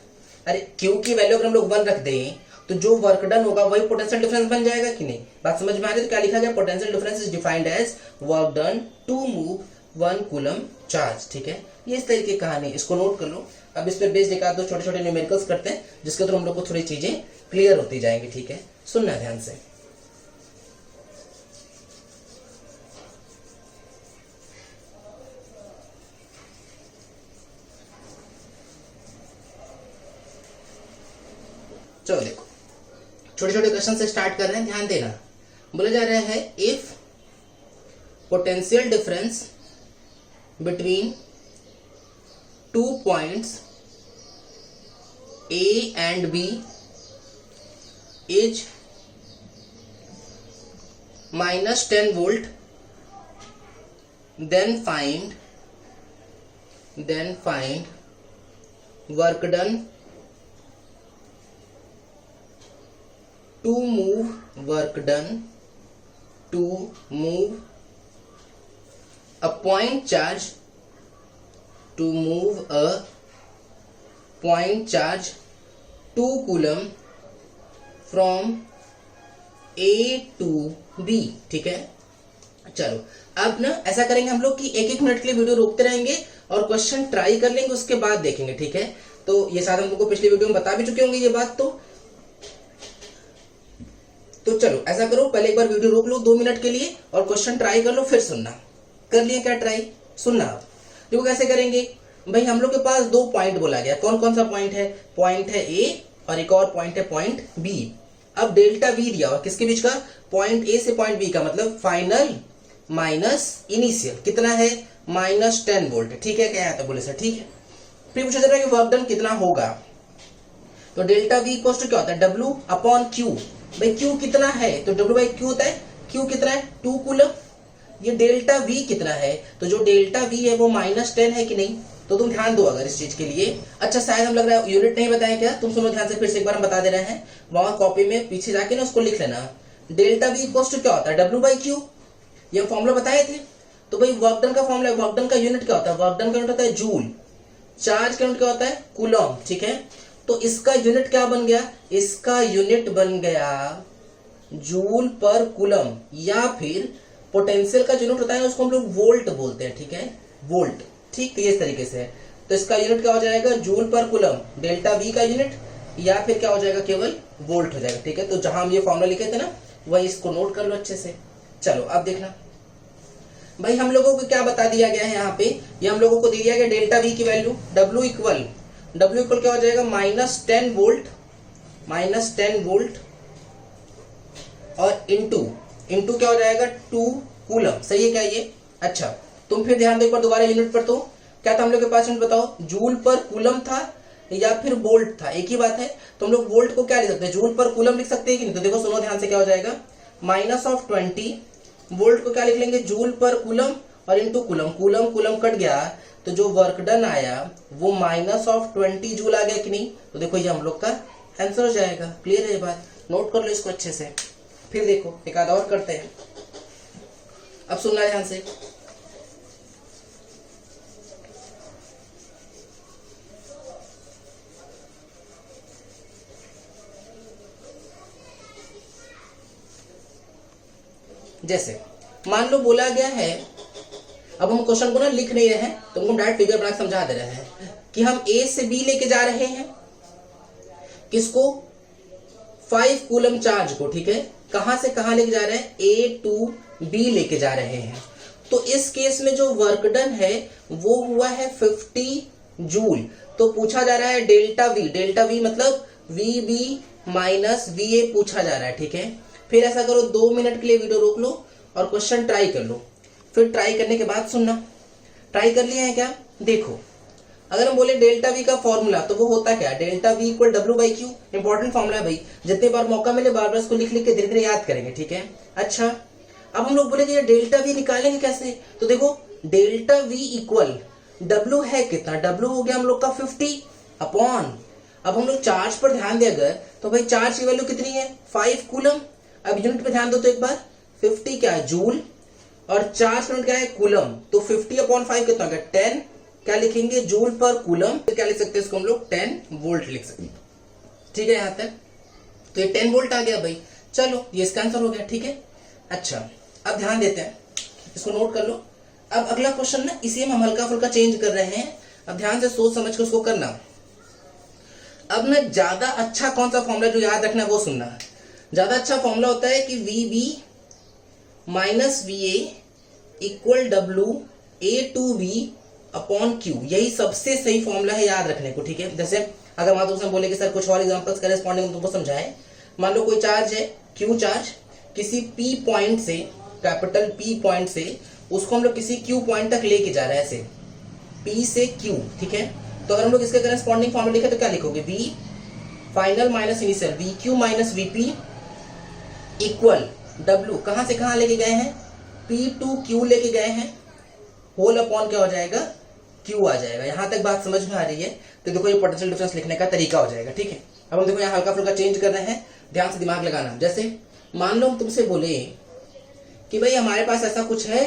Speaker 1: अरे Q की वैल्यू अगर हम लोग 1 रख दें तो जो वर्क डन होगा वही पोटेंशियल डिफरेंस बन जाएगा कि नहीं, बात समझ में आ रही है। तो क्या लिखा गया, potential difference is defined as work done to move 1 coulomb charge, ठीक है। ये इस तरीके की कहानी, इसको नोट कर लो। अब इस पर बेस्ड एक आध दो छोटे छोटे न्यूमेरिकल्स करते हैं जिसके थ्रू हम लोग को थोड़ी चीजें क्लियर होती जाएंगी, ठीक है। सुनना ध्यान से। चलो देखो, छोटे छोटे क्वेश्चन से स्टार्ट कर रहे हैं, ध्यान देना। बोला जा रहा है if potential difference between 2 points A and B is minus 10 volt, then find work done to move a point charge, to move a point charge 2 coulomb from A to B, ठीक है। चलो अब ना ऐसा करेंगे हम लोग कि 1-1 मिनट के लिए वीडियो रोकते रहेंगे और क्वेश्चन ट्राई कर लेंगे, उसके बाद देखेंगे, ठीक है। तो ये शायद हम लोग को पिछली वीडियो में बता भी चुके होंगे ये बात। तो चलो ऐसा करो, पहले एक बार वीडियो रोक लो 2 मिनट के लिए और क्वेश्चन ट्राई कर लो, फिर सुनना। कर लिया क्या ट्राई, सुनना। अब देखो कैसे करेंगे भाई, हम लोग के पास 2 पॉइंट बोला गया, कौन कौन सा पॉइंट है, पॉइंट है A और एक और पॉइंट है पॉइंट B। अब डेल्टा V दिया हुआ किसके बीच का, पॉइंट A से पॉइंट B का, मतलब फाइनल माइनस इनिशियल कितना है, -10 वोल्ट, ठीक है। क्या आता बोले सर, ठीक है। फिर पूछा जा रहा है कि वर्क डन कितना होगा, तो डेल्टा V इक्वल टू क्या होता है, W अपॉन Q। भाई Q कितना है, तो W बाई Q होता है, Q कितना है 2 कूलम। ये डेल्टा V कितना है, तो जो डेल्टा V है वो -10 है कि नहीं, तो तुम ध्यान दो अगर इस चीज के लिए। अच्छा शायद हम लग रहा है यूनिट नहीं बताया क्या, तुम सुनो ध्यान से, फिर से एक बार हम बता दे रहे हैं, वहां कॉपी में पीछे जाके ना उसको लिख लेना। डेल्टा V इक्वल टू क्या होता है, W बाई Q, ये फॉर्मूला बताए थे। तो भाई वर्क डन का फॉर्मूला, वर्क डन का यूनिट क्या होता है, वर्क डन का यूनिट होता है जूल, चार्ज का यूनिट क्या होता है कूलम, ठीक है। तो इसका यूनिट क्या बन गया, इसका यूनिट बन गया जूल पर कूलम, या फिर पोटेंशियल का यूनिट होता है उसको हम लोग वोल्ट बोलते हैं, ठीक है, वोल्ट, ठीक। तो ये इस तरीके से है, तो इसका यूनिट क्या हो जाएगा, जूल पर कूलम, डेल्टा V का यूनिट, या फिर क्या हो जाएगा, केवल वोल्ट हो जाएगा, ठीक है। तो जहां हम ये फॉर्मूला लिखे थे ना, वही इसको नोट कर लो अच्छे से। चलो अब देखना भाई, हम लोगों को क्या बता दिया गया है यहाँ पे, ये हम लोगों को दे दिया गया डेल्टा V की वैल्यू, W इक्वल क्या हो जाएगा, -10 वोल्ट और इंटू क्या हो जाएगा 2 कूलम, सही है क्या ये। अच्छा तुम फिर ध्यान दो एक बार दोबारा यूनिट पर, तो क्या था हम लोग के पास यूनिट बताओ, जूल पर कूलम था या फिर वोल्ट था, एक ही बात है। तो हम लोग वोल्ट को क्या लिख सकते हैं, जूल पर कूलम लिख सकते हैं कि नहीं। तो देखो सुनो ध्यान से, क्या हो जाएगा -20 वोल्ट को क्या लिख लेंगे, जूल पर कूलम और इंटू कूलम, कूलम कट गया, तो जो वर्क डन आया वो -20 जूल आ गया कि नहीं। तो देखो ये हम लोग का आंसर हो जाएगा। क्लियर है ये बात, नोट कर लो इसको अच्छे से। फिर देखो एक आधा और करते हैं, अब सुनना ध्यान से। जैसे मान लो बोला गया है, अब हम क्वेश्चन को ना लिख नहीं रहे हैं, तो हम डायरेक्ट फिगर बना के समझा दे रहे हैं कि हम ए से बी लेके जा रहे हैं, किसको, 5 कूलम चार्ज को, ठीक है। कहां से कहां लेके जा रहे हैं, ए टू बी लेके जा रहे हैं। तो इस केस में जो वर्क डन है वो हुआ है 50 जूल। तो पूछा जा रहा है डेल्टा वी, डेल्टा वी मतलब V B minus V A पूछा जा रहा है, ठीक है। फिर ऐसा करो 2 मिनट के लिए वीडियो रोक लो और क्वेश्चन ट्राई कर लो, फिर ट्राई करने के बाद सुनना। ट्राई कर लिया है क्या, देखो अगर हम बोले डेल्टा वी का फॉर्मूला तो वो होता क्या, delta we equal W by Q, important formula है भाई, जितने बार मौका मिले बार बार इसको लिख लिख के धीरे धीरे याद करेंगे, ठीक है। अच्छा अब हम लोग बोले कि डेल्टा वी निकालेंगे कैसे, तो देखो डेल्टा वी इक्वल डब्ल्यू है कितना, डब्ल्यू हो गया हम लोग का 50 अपॉन, अब हम लोग चार्ज पर ध्यान दे अगर, तो भाई चार्ज की वैल्यू कितनी है 5 कूलम। अब यूनिट पे ध्यान दो तो एक बार, 50 क्या है जूल और चार्ज यूनिट क्या है कूलम, तो 50 अपॉन 5 कितना हो गया 10, क्या लिखेंगे जूल पर कूलम, तो क्या लिख सकते हैं इसको हम लोग 10 वोल्ट लिख सकते हैं, ठीक है। यहां तक तो ये 10 वोल्ट आ गया भाई, चलो ये इसका आंसर हो गया, ठीक है। अच्छा अब ध्यान देते हैं, इसको नोट कर लो। अब अगला क्वेश्चन ना इसी में हम हल्का फुल्का चेंज कर रहे हैं, अब ध्यान से सोच समझ के उसको करना। अब ना ज्यादा अच्छा कौन सा फॉर्मूला जो याद रखना है वो सुनना है। ज्यादा अच्छा फॉर्मूला होता है कि V B minus V A equal W A to B upon Q, यही सबसे सही फॉर्मूला है याद रखने को, ठीक है। जैसे अगर मान लो बोले कि सर कुछ और एग्जांपल्स करेस्पॉन्डिंग तुमको समझाए, मान लो कोई चार्ज है क्यू चार्ज, किसी पी पॉइंट से, कैपिटल पी पॉइंट से उसको हम लोग किसी क्यू पॉइंट तक लेके जा रहे हैं, ऐसे पी से क्यू, ठीक है। तो अगर हम लोग इसके करेस्पॉन्डिंग फॉर्मूला लिखे तो क्या लिखोगे, V final minus initial, V Q minus VP equal W, कहां से कहां लेके गए हैं, पी टू क्यू लेके गए हैं, होल अपॉन क्या हो जाएगा क्यू आ जाएगा। यहां तक बात समझ में आ रही है, तो देखो ये पोटेंशियल डिफरेंस लिखने का तरीका हो जाएगा, ठीक है। अब हम देखो यहाँ हल्का फुल्का चेंज कर रहे हैं, ध्यान से दिमाग लगाना। जैसे मान लो हम तुमसे बोले कि भाई हमारे पास ऐसा कुछ है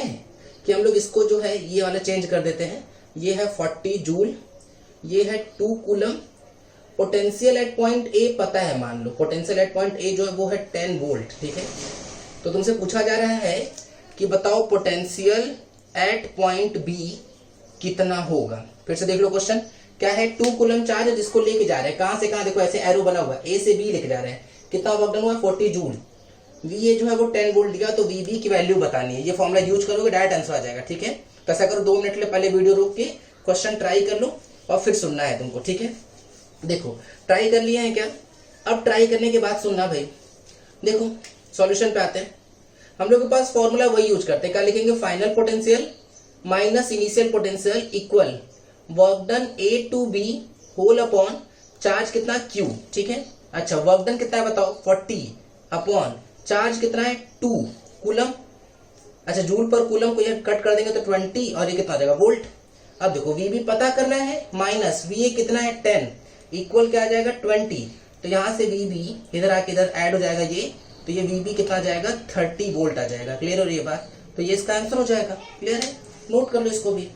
Speaker 1: कि हम लोग इसको जो है ये वाला चेंज कर देते हैं, ये है 40 जूल, ये है 2 coulomb, potential at point A पता है, मान low potential at point A जो है वो है 10 वोल्ट, ठीक है। तो तुमसे पूछा जा रहा है कि बताओ पोटेंशियल एट पॉइंट बी कितना होगा। फिर से देख लो क्वेश्चन क्या है, 2 कूलम चार्ज है जिसको लेके जा रहे हैं, कहां से कहां, देखो ऐसे एरो बना हुआ है, ए से बी लेके जा रहे हैं, कितना वर्क डन हुआ 40 जूल, वी ए जो है वो 10 वोल्ट दिया, तो वी बी की वैल्यू बतानी है। ये फॉर्मूला यूज करोगे डायरेक्ट आंसर आ जाएगा, ठीक है। तो ऐसा करो 2 मिनट के लिए पहले वीडियो रोक के क्वेश्चन ट्राई कर लो और फिर सुनना है तुमको, ठीक है। देखो ट्राई कर लिया है क्या, अब ट्राई करने के बाद सुनना भाई। देखो सॉल्यूशन पे आते हैं, हम लोग के पास फॉर्मूला वही यूज करते हैं, क्या लिखेंगे, final potential minus initial potential equal work done A to B whole upon charge कितना क्यू, ठीक है। अच्छा वर्क डन कितना है बताओ 40 अपॉन चार्ज कितना है 2 कूलम, अच्छा जूल पर कूलम को ये कट कर देंगे तो 20 और ये कितना आ जाएगा वोल्ट। अब देखो वी बी पता करना है, माइनस वी ए कितना है 10 इक्वल क्या आ जाएगा 20, तो यहां से वी बी इधर आके इधर ऐड हो जाएगा ये, तो ये वी बी कितना आ जाएगा 30 वोल्ट आ जाएगा। क्लियर हो रही है बात, तो ये इसका आंसर हो जाएगा। क्लियर है, नोट कर लो इसको भी।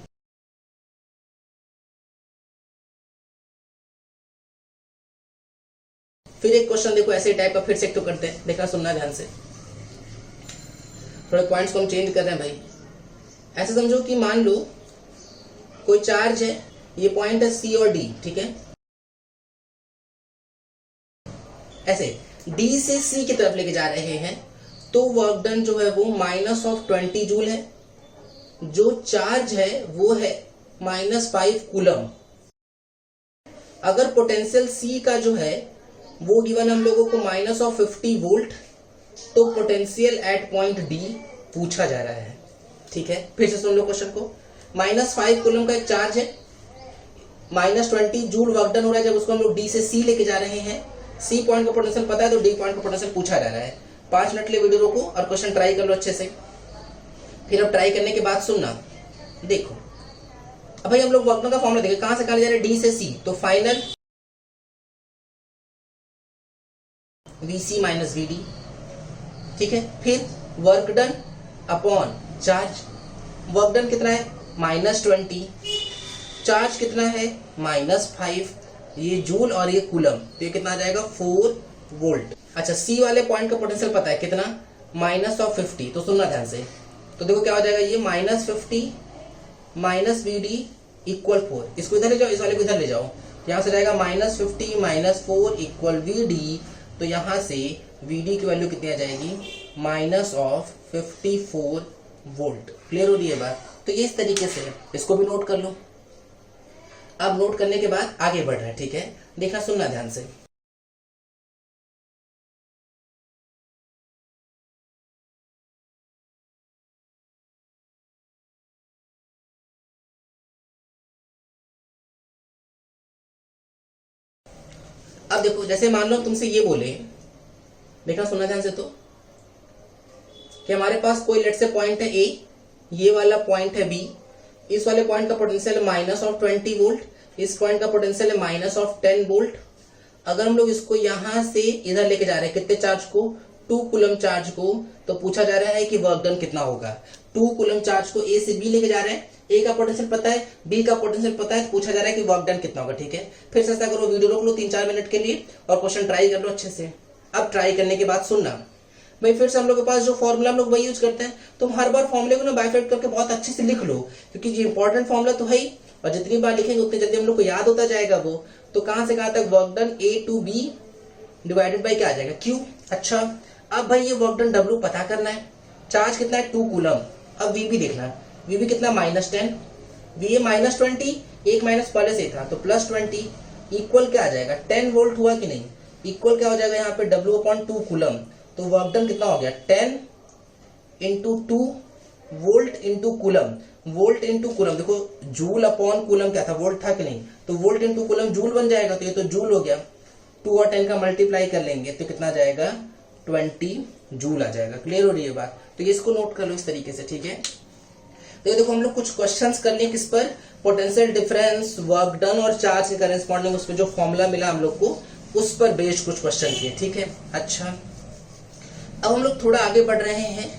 Speaker 1: फिर एक क्वेश्चन देखो ऐसे टाइप का फिर से एक तो करते हैं, देखा सुनना ध्यान से, थोड़े पॉइंट्स को हम चेंज कर रहे हैं भाई। ऐसे समझो कि मान लो कोई चार्ज है, ये पॉइंट है सी और डी, ठीक है। ऐसे डी से सी की तरफ लेके जा रहे हैं, तो वर्क डन जो है वो माइनस ऑफ 20 जूल है, जो चार्ज है वो है -5 कूलम। अगर पोटेंशियल सी का जो है वो गिवन हम लोगों को माइनस ऑफ 50 वोल्ट, तो पोटेंशियल एट पॉइंट डी पूछा जा रहा है, ठीक है। फिर से सुन लो क्वेश्चन को, -5 कूलम का एक चार्ज है, -20 जूल वर्क डन हो रहा है, जब उसको हम लोग डी से सी लेके जा रहे हैं, सी पॉइंट का पोटेंशियल पता है तो डी पॉइंट का पोटेंशियल पूछा जा रहा है। 5 मिनट के लिए वीडियो रोको और क्वेश्चन ट्राई कर लो अच्छे से। फिर अब ट्राई करने के बाद सुनना, देखो अब भाई हम लोग वर्क डन का फॉर्मूला देखें, कहां से कहां ले जा रहे हैं, डी से सी, तो फाइनल VC माइनस VD, ठीक है। फिर work done upon charge, work done कितना है -20, चार्ज कितना है -5, ये जूल और ये कूलम, तो ये कितना आ जाएगा 4 वोल्ट। अच्छा सी वाले पॉइंट का पोटेंशियल पता है कितना माइनस ऑफ 50, तो सुनना ध्यान से। तो देखो क्या हो जाएगा, ये minus 50 minus V D equal 4, इसको इधर ले जाओ, इस वाले को इधर ले जाओ, यहां से जाएगा minus 50 minus 4 equal V D. तो यहां से वी डी की वैल्यू कितनी आ जाएगी, माइनस ऑफ 54 वोल्ट। क्लियर हो रही है बात? तो ये इस तरीके से है, इसको भी नोट कर लो। अब नोट करने के बाद आगे बढ़ रहे हैं, ठीक है, देखना सुनना ध्यान से। अब देखो, जैसे मान लो तुमसे ये बोले, देखना सुनना ध्यान से, तो कि हमारे पास कोई लेट से पॉइंट है ए, ये वाला पॉइंट है बी, इस वाले पॉइंट का पोटेंशियल है माइनस ऑफ 20 वोल्ट, इस पॉइंट का पोटेंशियल है माइनस ऑफ 10 वोल्ट। अगर हम लोग इसको यहां से इधर लेके जा रहे हैं, कितने चार्ज को, 2 कूलम चार्ज को, तो पूछा जा रहा है कि वर्क डन कितना होगा। 2 कूलम चार्ज को ए से बी लेके जा रहे हैं, ए का पोटेंशियल पता है, बी का पोटेंशियल पता है, तो पूछा जा रहा है कि वर्क डन कितना होगा। ठीक है, फिर से ऐसा करो, वीडियो रोक लो 3-4 मिनट के लिए और क्वेश्चन ट्राई कर लो अच्छे से। अब ट्राई करने के बाद सुनना भाई, फिर से हम लोग के पास जो फॉर्मूला हम लोग वही यूज करते हैं, तो हर बार फॉर्मूले को ना बाइफेक्ट करके बहुत अच्छे से लिख लो, क्योंकि ये इंपॉर्टेंट फॉर्मूला तो है ही, और जितनी बार लिखेंगे उतनी जल्दी हम लोग को याद होता जाएगा वो। तो कहां से कहां तक, work done A to B divided by क्या आ जाएगा, क्यू। अच्छा, अब भाई ये वर्क डन डब्ल्यू पता करना है, चार्ज कितना है 2 कूलम। अब वी भी देखना है, वी भी कितना -10, वी ए -20, एक माइनस पहले से था तो +20 इक्वल क्या आ जाएगा, 10 वोल्ट हुआ कि नहीं, इक्वल क्या हो जाएगा यहाँ पे W/2 कूलम। तो वर्क डन कितना हो गया, 10 into 2 volt into coulomb, volt into coulomb. देखो जूल अपॉन कूलम क्या था, वोल्ट था कि नहीं, तो वोल्ट इंटू कूलम जूल बन जाएगा, तो ये तो जूल हो गया। 2 और 10 का मल्टीप्लाई कर लेंगे तो कितना जाएगा, 20 जूल आ जाएगा। क्लियर हो रही है बात? तो ये इसको नोट कर लो इस तरीके से, ठीक है। तो ये देखो हम लोग कुछ क्वेश्चंस कर लिए किस पर, पोटेंशियल डिफरेंस, वर्क डन और चार्ज के करेस्पॉन्डिंग उस पर जो फॉर्मूला मिला हम लोग को, उस पर बेस्ड कुछ क्वेश्चन किए, ठीक है। अच्छा, अब हम लोग थोड़ा आगे बढ़ रहे हैं।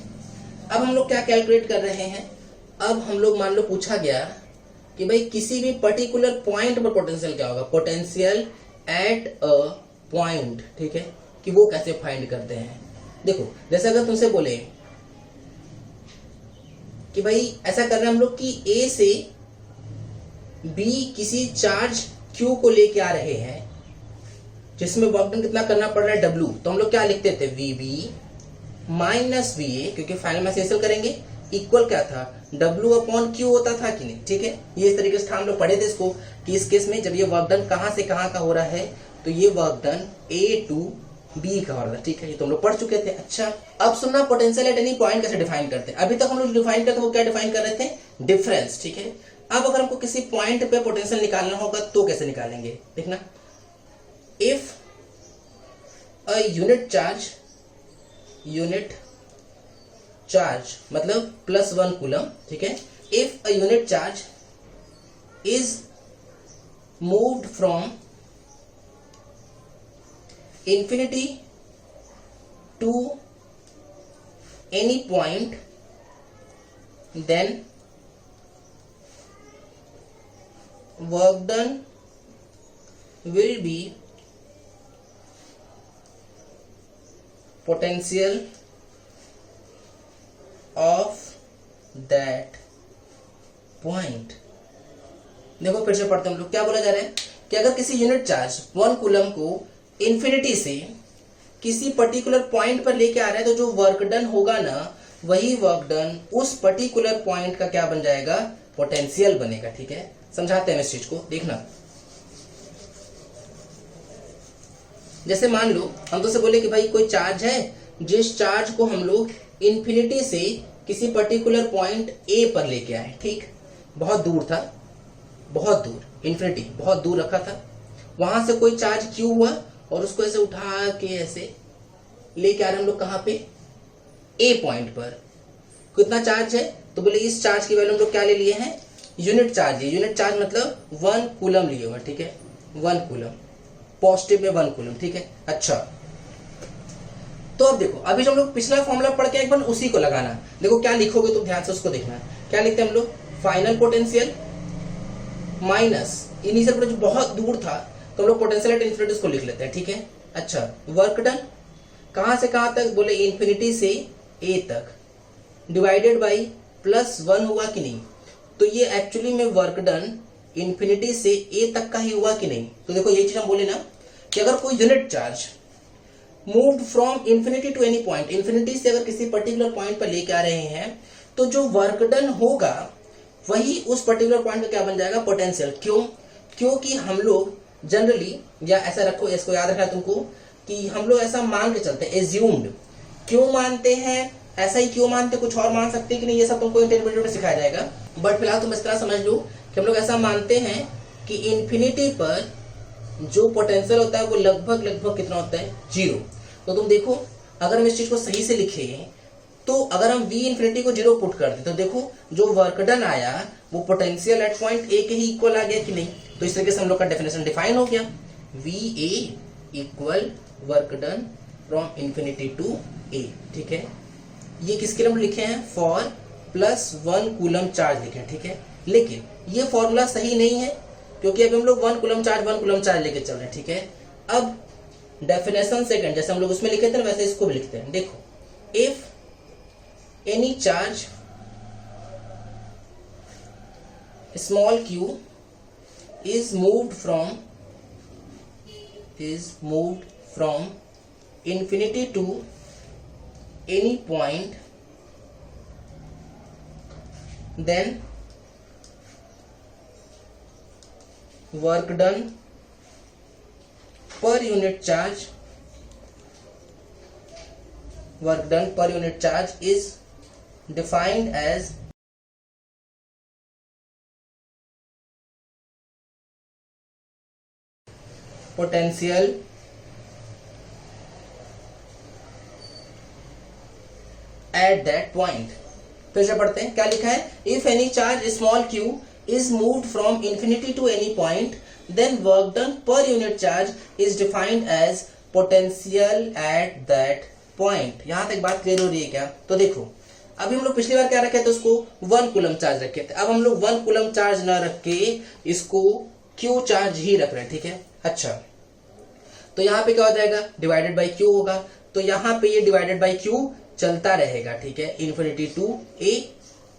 Speaker 1: अब हम लोग क्या कैलकुलेट कर रहे हैं, अब हम लोग मान लो पूछा गया कि भाई किसी भी पर्टिकुलर पॉइंट पर पोटेंशियल क्या होगा, पोटेंशियल एट अ पॉइंट, ठीक है, कि वो कैसे फाइंड करते हैं। देखो जैसे अगर तुमसे बोले कि भाई ऐसा कर रहे हैं हम लोग कि ए से बी किसी चार्ज क्यू को लेके आ रहे हैं, जिसमें वर्क डन कितना करना पड़ रहा है, डब्ल्यू, तो हम लोग क्या लिखते थे, V B minus V A, क्योंकि फाइनल में कैंसिल करेंगे, इक्वल क्या था, डब्ल्यू अपॉन क्यू होता था कि नहीं, ठीक है। ये इस तरीके से हम लोग पढ़े थे इसको, कि इस केस में जब ये वर्क डन कहां से कहां का हो रहा है, तो ये work done A to B का हो रहा है, ठीक है, ये तो हम लोग पढ़ चुके थे। अच्छा, अब सुनना, पोटेंशियल एट एनी पॉइंट कैसे डिफाइन करते हैं। अभी तक हम लोग डिफाइन करते हैं वो क्या डिफाइन कर रहे थे, डिफरेंस, ठीक है। अब अगर हमको किसी पॉइंट पे पोटेंशियल निकालना होगा तो कैसे निकालेंगे, देखना, इफ अ यूनिट चार्ज मतलब +1 कूलम, ठीक है, if a unit charge is moved from infinity to any point, then work done will be potential of that point। देखो फिर से पढ़ते हम लोग, क्या बोला जा रहा है कि अगर किसी यूनिट चार्ज 1 कूलम को इन्फिनिटी से किसी पर्टिकुलर पॉइंट पर लेके आ रहे हैं, तो जो वर्क डन होगा ना, वही वर्क डन उस पर्टिकुलर पॉइंट का क्या बन जाएगा, पोटेंशियल बनेगा, ठीक है। समझाते हैं इस चीज को, देखना। जैसे मान लो हम तो से बोले कि भाई कोई चार्ज है, जिस चार्ज को हम लोग इन्फिनिटी से किसी पर्टिकुलर पॉइंट ए पर लेके आए, ठीक, बहुत दूर था, बहुत दूर, इन्फिनिटी बहुत दूर रखा था, वहां से कोई चार्ज क्यू हुआ और उसको ऐसे उठा के ऐसे लेके आ रहे हम लोग कहां पे, ए पॉइंट पर। कितना चार्ज है, तो बोले इस चार्ज की वैल्यू हम लोग क्या ले लिए हैं, यूनिट चार्ज है, यूनिट चार्ज मतलब 1 कूलम लिए हुआ, ठीक है, 1 कूलम, पॉजिटिव में 1 कूलम, ठीक है। अच्छा, तो अब देखो, अभी जो हम लोग पिछला फॉर्मूला पढ़ के एक बार उसी को लगाना। देखो क्या लिखोगे तो ध्यान से उसको देखना, क्या लिखते हैं हम लोग, final potential minus initial potential, बहुत दूर था तो हम लोग पोटेंशियल एट इन्फिनिटी उसको लिख लेते हैं, ठीक है। अच्छा, वर्क डन कहां से कहां तक, बोले इन्फिनिटी से ए तक डिवाइडेड बाई +1 हुआ कि नहीं। तो ये एक्चुअली में वर्क डन इन्फिनिटी से ए तक का ही हुआ कि नहीं। तो देखो ये चीज हम बोले ना कि अगर कोई unit charge moved from infinity to any point, infinity से अगर किसी पर्टिकुलर पॉइंट पर लेके आ रहे हैं तो जो वर्क डन होगा वही उस पर्टिकुलर पॉइंट का क्या बन जाएगा, पोटेंशियल। क्यों? क्योंकि हम लोग जनरली, या ऐसा रखो, इसको याद रखना तुमको कि हम लोग ऐसा मान के चलते हैं, एज्यूम्ड। क्यों मानते हैं, ऐसा ही क्यों मानते, कुछ और मान सकते हैं कि नहीं, ये सब तुमको इंटरमीडिएट में सिखाया जाएगा। बट फिलहाल तुम इस तरह समझ लो कि हम लोग ऐसा मानते हैं कि इन्फिनिटी पर जो पोटेंशियल होता है वो लगभग कितना होता है, 0। तो तुम देखो अगर हम इस चीज को सही से लिखे तो अगर हम v इन्फिनिटी को 0 पुट कर दे तो देखो जो वर्क डन आया वो पोटेंशियल एट पॉइंट ए के ही इक्वल आ गया कि नहीं। तो इस तरीके से हम लोग का डेफिनेशन डिफाइन हो गया, VA equal work done from infinity to a. ठीक है, ये किसके लिए हम लिखे हैं, फॉर +1 कूलम चार्ज लिखे हैं। ठीक है, लेकिन ये फॉर्मूला सही नहीं है क्योंकि अभी हम लोग 1 कूलम चार्ज लेके चल रहे हैं। ठीक है, अब डेफिनेशन सेकंड जैसे हम लोग उसमें लिखे थे ना वैसे इसको भी लिखते हैं। देखो, if any charge small q is moved from infinity to any point, then work done per unit charge is defined as potential at that point। फिर से पढ़ते हैं, क्या लिखा है, if any charge small q is moved from infinity to any point, then work done per unit charge is defined as potential at that point। यहां तक बात क्लियर हो रही है क्या? तो देखो अभी हम लोग पिछली बार क्या रखे थे, उसको 1 कूलम चार्ज रखे थे। अब हम लोग 1 कूलम चार्ज ना रख के इसको q चार्ज ही रख रहे हैं। ठीक है, अच्छा तो यहाँ पे क्या हो जाएगा, डिवाइडेड बाई q होगा। तो यहाँ पे ये डिवाइडेड बाई q चलता रहेगा। ठीक है, infinity to a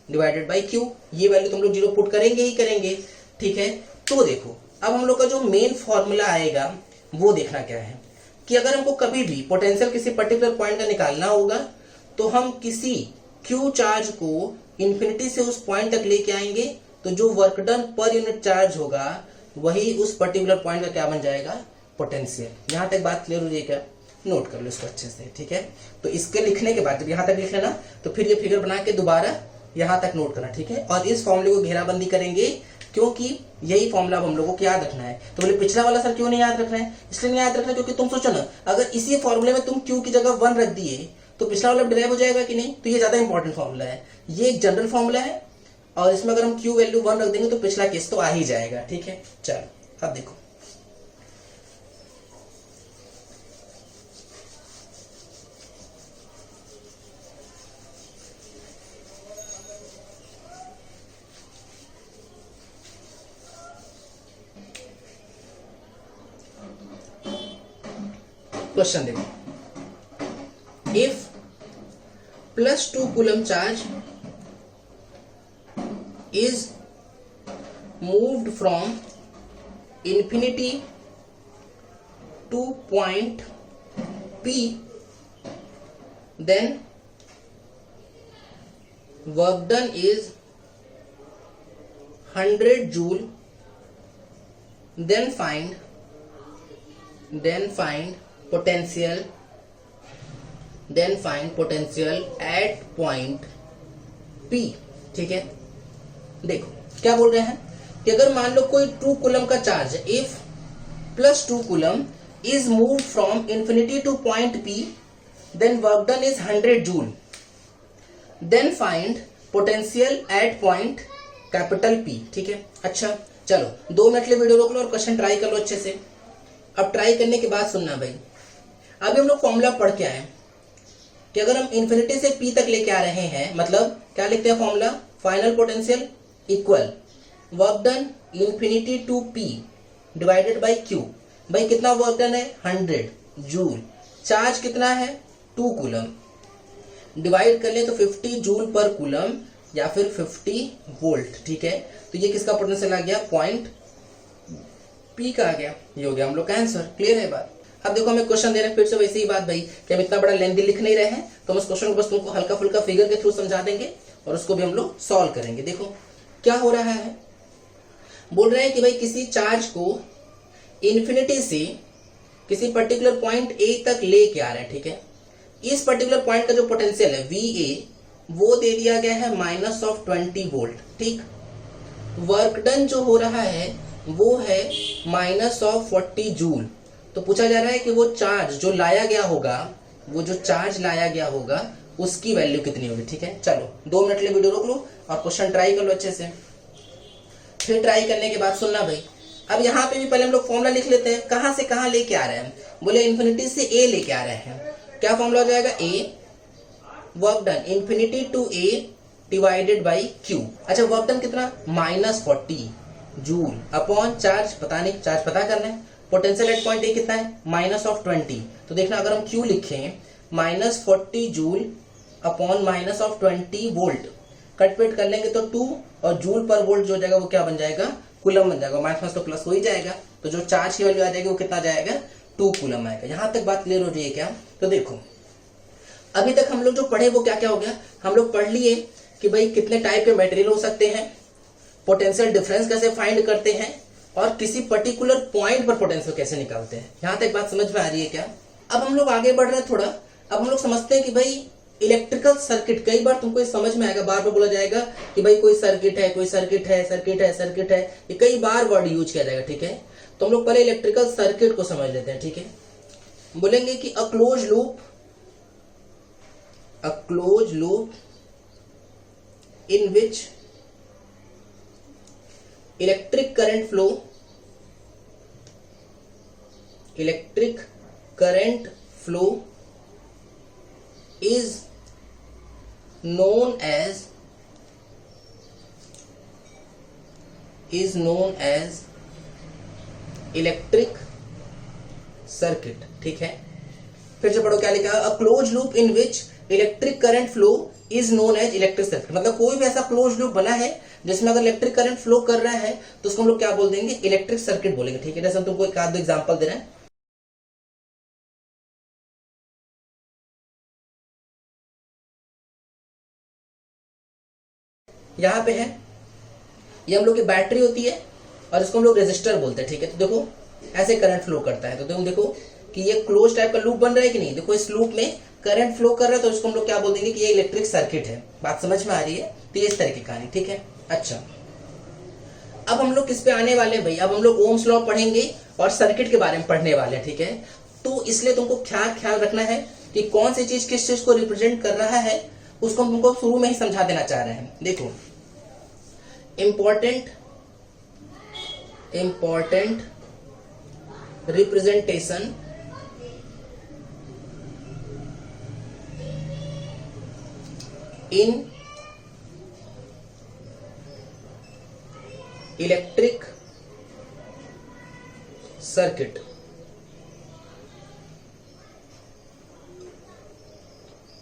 Speaker 1: divided by q, ये वैल्यू तुम लोग 0 पुट करेंगे ही करेंगे। ठीक है, तो देखो अब हम लोग का जो मेन फॉर्मूला आएगा वो देखना क्या है कि अगर हमको कभी भी पोटेंशियल किसी पर्टिकुलर पॉइंट का निकालना होगा तो हम किसी q चार्ज को इन्फिनिटी से उस पॉइंट तक लेके आएंगे, तो जो work done per unit charge होगा वही उस पर्टिकुलर पॉइंट का क्या बन जाएगा, पोटेंशियल। यहां तक बात क्लियर हो रही है क्या? नोट कर लो इसको अच्छे से। ठीक है, तो इसके लिखने के बाद जब यहां तक लिख लेना तो फिर ये फिगर बना के दोबारा यहां तक नोट करना। ठीक है, और इस फॉर्मूले को घेराबंदी करेंगे क्योंकि यही फॉर्मूला हम लोगों को याद रखना है। तो बोले पिछला वाला सर क्यों नहीं याद रखना है? इसलिए नहीं याद रखना क्योंकि तुम सोचो ना, अगर इसी फॉर्मूले में तुम q की जगह 1 रख दिए तो पिछला वाला डिराइव हो जाएगा कि नहीं। तो ये ज्यादा इंपॉर्टेंट फॉर्मूला है, ये एक जनरल फॉर्मूला है और इसमें अगर हम q वैल्यू 1 रख देंगे तो पिछला केस तो आ ही जाएगा। ठीक है, चलो अब देखो क्वेश्चन देखो, if +2 coulomb charge is moved from infinity to point P, then work done is 100 joule. Then find potential at point P. ठीक है, देखो क्या बोल रहे हैं कि अगर मान लो कोई 2 कूलम का चार्ज है, if +2 coulomb is moved from infinity to point P, then work done is 100 joule. Then find potential at point capital P. ठीक है, अच्छा चलो 2 मिनट लिए वीडियो रोक लो और क्वेश्चन ट्राई कर लो अच्छे से। अब ट्राई करने के बाद सुनना भाई, अभी हम लोग फॉर्मूला पढ़ के आए कि अगर हम इन्फिनिटी से P तक लेके आ रहे हैं, मतलब क्या लिखते हैं formula, final potential equal work done infinity to P divided by Q। भाई कितना वर्क डन है, 100 जूल। चार्ज कितना है, 2 कूलम। डिवाइड कर ले तो 50 जूल पर कूलम या फिर 50 वोल्ट, ठीक है। तो ये किसका पोटेंशियल आ गया, पॉइंट पी का आ गया। ये हो गया हम लोग का आंसर। क्लियर है बात। अब देखो हमें क्वेश्चन दे रहे हैं फिर से वैसे ही बात भाई कि हम इतना बड़ा लेंथी लिख नहीं रहे हैं, तो हम उस क्वेश्चन को बस तुमको हल्का फुल्का फिगर के थ्रू समझा देंगे और उसको भी हम लोग सॉल्व करेंगे। देखो क्या हो रहा है, बोल रहे हैं कि भाई किसी चार्ज को इन्फिनिटी से किसी पर्टिकुलर पॉइंट ए तक लेके आ रहे हैं, ठीक है। इस पर्टिकुलर पॉइंट का जो पोटेंशियल है VA वो दे दिया गया है -20 वोल्ट, ठीक। वर्क डन जो हो रहा है वो है -40 जूल। तो पूछा जा रहा है कि वो चार्ज जो लाया गया होगा, वो जो चार्ज लाया गया होगा उसकी वैल्यू कितनी होगी, ठीक है। चलो 2 मिनट के लिए वीडियो रोक लो और क्वेश्चन ट्राई कर लो अच्छे से। फिर ट्राई करने के बाद सुनना भाई। अब यहाँ पे भी पहले हम लोग फॉर्मूला लिख लेते हैं, कहां से कहां लेके आ रहे हैं। बोले इन्फिनिटी से ए लेके आ रहे हैं, क्या फॉर्मूला हो जाएगा, a work done infinity to a divided by q. अच्छा वर्क डन कितना, -40 जूल अपॉन चार्ज पता नहीं, चार्ज पता करना है। पोटेंशियल एट पॉइंट ए कितना है, -20। तो देखना अगर हम क्यू लिखें -40 जूल अपॉन -20 वोल्ट, कटपेट कर लेंगे तो 2 और जूल पर वोल्ट जो हो जाएगा वो क्या बन जाएगा, कूलम बन जाएगा। माइनस तो प्लस हो ही जाएगा, तो जो चार्ज की वैल्यू आ जाएगी वो कितना जाएगा, 2 कूलम आएगा। यहां तक बात क्लियर हो रही है क्या। तो देखो अभी तक हम लोग जो पढ़े वो क्या क्या हो गया, हम लोग पढ़ लिए कि भाई कितने टाइप के मटेरियल हो सकते हैं, पोटेंशियल डिफरेंस कैसे फाइंड करते हैं और किसी पर्टिकुलर पॉइंट पर पोटेंशियल कैसे निकालते हैं। यहां तक बात समझ में आ रही है क्या। अब हम लोग आगे बढ़ रहे हैं थोड़ा। अब हम लोग समझते हैं कि भाई इलेक्ट्रिकल सर्किट, कई बार तुमको ये समझ में आएगा, बार बार बोला जाएगा कि भाई कोई सर्किट है, कोई सर्किट है, सर्किट है, सर्किट है, ये कई बार वर्ड यूज किया जाएगा, ठीक है। तो हम लोग पहले इलेक्ट्रिकल सर्किट को समझ लेते हैं, ठीक है। बोलेंगे कि a close loop in which electric current flow is known as electric circuit, ठीक है। फिर से पढ़ो क्या लिखा है, a close loop in which electric current flow is known as electric circuit. मतलब कोई भी ऐसा क्लोज लूप बना है जिसमें अगर इलेक्ट्रिक करंट फ्लो कर रहा है तो उसको हम लोग क्या बोल देंगे, इलेक्ट्रिक सर्किट बोलेंगे, ठीक है। जैसे हम तुमको एक आध दो एग्जांपल दे रहे हैं। यहां पे है, ये हम लोग की बैटरी होती है और इसको हम लोग रेजिस्टर बोलते हैं, ठीक है। तो देखो ऐसे करंट फ्लो करता है, तो तुम देखो कि ये क्लोज टाइप का लूप बन रहा है कि नहीं। देखो इस लूप में करंट फ्लो कर रहा है, तो इसको हम लोग क्या बोल देंगे कि ये इलेक्ट्रिक सर्किट है। बात समझ में आ रही है। तो ये इस तरह की कहानी, ठीक है। अच्छा अब हम लोग किस पे आने वाले हैं भाई, अब हम लोग ओम्स लॉ पढ़ेंगे और सर्किट के बारे में पढ़ने वाले हैं, ठीक है। तो इसलिए तुमको ख्याल रखना है कि कौन सी चीज किस चीज को रिप्रेजेंट कर रहा है, उसको हम तुमको शुरू में ही समझा देना चाह रहे हैं। देखो important representation in electric circuit.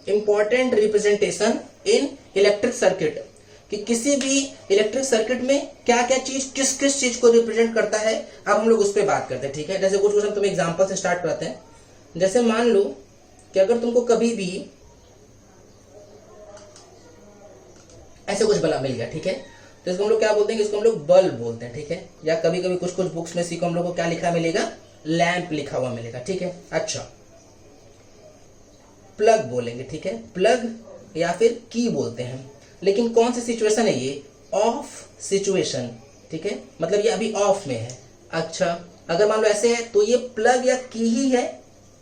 Speaker 1: Important representation in electric circuit, कि किसी भी इलेक्ट्रिक सर्किट में क्या क्या चीज किस किस चीज को रिप्रेजेंट करता है। अब हम लोग उस पर बात करते हैं, ठीक है। जैसे कुछ हम तुम्हें एग्जांपल से स्टार्ट करते हैं। जैसे मान लो कि अगर तुमको कभी भी ऐसे कुछ बल्ब मिल गया, ठीक है, तो इसको हम लोग क्या बोलते हैं, इसको हम लोग बल्ब बोलते हैं, ठीक है। या कभी कभी कुछ बुक्स में सीखो हम लोग को क्या लिखा मिलेगा, लैंप लिखा हुआ मिलेगा, ठीक है। अच्छा प्लग बोलेंगे, ठीक है, प्लग या फिर की बोलते हैं। लेकिन कौन सी सिचुएशन है ये, ऑफ सिचुएशन, ठीक है, मतलब ये अभी ऑफ में है। अच्छा अगर मान लो ऐसे है तो ये प्लग या की ही है,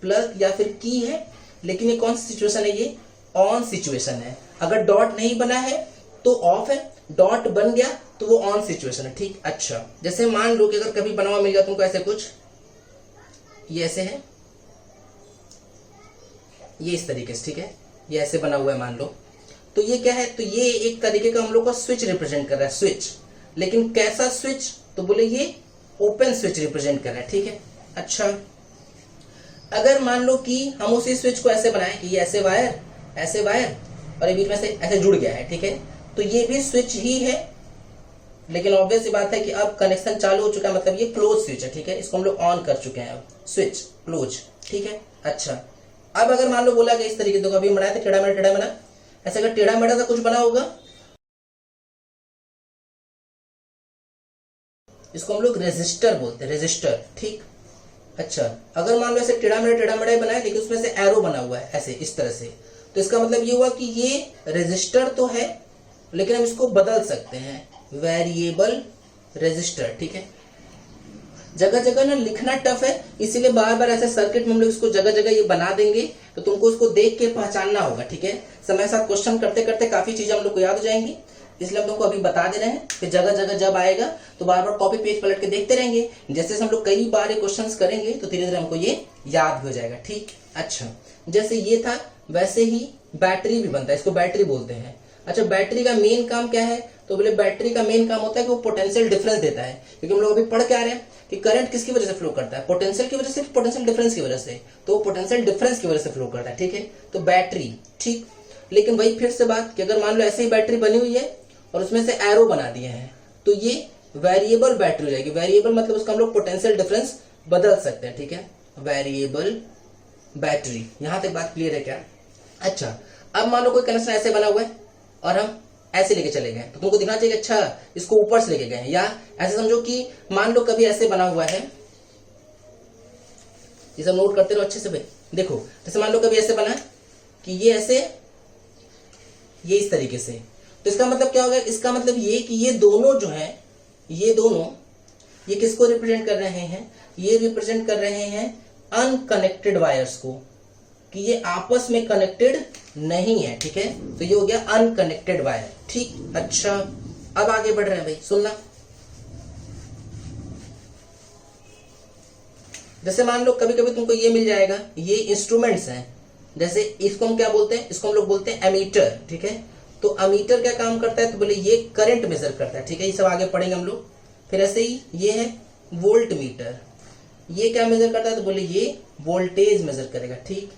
Speaker 1: प्लग या फिर की है, लेकिन ये कौन सी सिचुएशन है, ये ऑन सिचुएशन है। अगर डॉट नहीं बना है तो ऑफ है, डॉट बन गया तो वो ऑन सिचुएशन है, ठीक। अच्छा जैसे मान लो कि अगर कभी बना हुआ मिल गया तुमको ऐसे कुछ, ये ऐसे है, ये इस तरीके से, ठीक है, ये ऐसे बना हुआ है मान लो, तो ये क्या है, तो ये एक तरीके का हम लोग का स्विच रिप्रेजेंट कर रहा है, स्विच। लेकिन कैसा स्विच, तो बोले ये ओपन स्विच रिप्रेजेंट कर रहा है, ठीक है। अच्छा अगर मान लो कि हम उसी स्विच को ऐसे बनाएं कि ये ऐसे वायर ऐसे वायर और ये बीच में से ऐसे जुड़ गया है, ठीक है। तो ये भी स्विच ही है, लेकिन ऑब्वियस सी बात है कि अब कनेक्शन चालू हो चुका है, मतलब ये क्लोज स्विच है, ठीक है। इसको हम लोग ऑन कर चुके हैं, अब स्विच क्लोज, ठीक है। अच्छा, अब अगर मान लो बोला गया इस तरीके से, अभी बनाया था टेढ़ा मेढ़ा, ऐसे अगर टेढ़ा मेढ़ा सा कुछ बना होगा, इसको हम लोग रेजिस्टर बोलते हैं, रेजिस्टर, ठीक। अच्छा, अगर मान लो ऐसे टेढ़ा मेढ़ा बनाया, लेकिन उसमें से एरो बना हुआ है ऐसे इस तरह से, तो इसका मतलब ये हुआ कि ये रेजिस्टर तो है, लेकिन हम इसको बदल सकते हैं, वेरिएबल रेजिस्टर, ठीक है। जगह जगह ना लिखना टफ है, इसीलिए बार बार ऐसे सर्किट में हम लोग इसको जगह जगह ये बना देंगे, तो तुमको उसको देख के पहचानना होगा, ठीक है। समय साथ क्वेश्चन करते करते काफी चीजें हम लोग को याद हो जाएंगी, इसलिए हम तुमको अभी बता दे रहे हैं। फिर जगह जगह जब आएगा तो बार बार कॉपी पेज पलट के देखते रहेंगे, जैसे हम लोग कई बार ये क्वेश्चन करेंगे तो धीरे धीरे हमको ये याद भी हो जाएगा, ठीक। अच्छा, जैसे ये था वैसे ही बैटरी भी बनता है, इसको बैटरी बोलते हैं। अच्छा, बैटरी का मेन काम क्या है, तो बोले बैटरी का मेन काम होता है कि वो पोटेंशियल डिफरेंस देता है, क्योंकि हम लोग अभी पढ़ के आ रहे हैं कि करंट किसकी वजह से फ्लो करता है, पोटेंशियल की वजह से, पोटेंशियल डिफरेंस की वजह से, तो पोटेंशियल डिफरेंस की वजह से फ्लो करता है, ठीक है। तो बैटरी, ठीक। लेकिन वही फिर से बात कि अगर मान लो ऐसे ही बैटरी बनी हुई है और उसमें से एरो बना दिए हैं, तो ये वेरिएबल बैटरी हो जाएगी। वेरिएबल मतलब उसका हम लोग पोटेंशियल डिफरेंस बदल सकते हैं, ठीक है, वेरिएबल बैटरी। यहां तक बात क्लियर है क्या? अच्छा, अब मान लो कोई कनेक्शन ऐसे बना हुआ है और हम ऐसे लेके चले गए, तो तुमको दिखना चाहिए अच्छा इसको ऊपर से लेके गए, या ऐसे समझो कि मान लो कभी ऐसे बना हुआ है, ये सब नोट करते रहो अच्छे से भाई। देखो, जैसे मान लो कभी ऐसे बना है कि ये ऐसे, ये इस तरीके से, तो इसका मतलब क्या होगा, इसका मतलब ये कि ये दोनों जो है, ये दोनों, ये किसको रिप्रेजेंट कर रहे हैं, ये रिप्रेजेंट कर रहे हैं अनकनेक्टेड वायर्स को, कि ये आपस में कनेक्टेड नहीं है, ठीक है। तो ये हो गया अनकनेक्टेड वायर, ठीक। अच्छा, अब आगे बढ़ रहे हैं भाई, सुनना। जैसे मान लो कभी कभी तुमको ये मिल जाएगा, ये इंस्ट्रूमेंट्स हैं, जैसे इसको हम क्या बोलते हैं, इसको हम लोग बोलते हैं एमीटर, ठीक है। तो अमीटर क्या काम करता है, तो बोले ये करंट मेजर करता है, ठीक है। ये सब आगे पढ़ेंगे हम लोग। फिर ऐसे ही ये है वोल्ट मीटर, ये क्या मेजर करता है, तो बोले ये वोल्टेज मेजर करेगा, ठीक।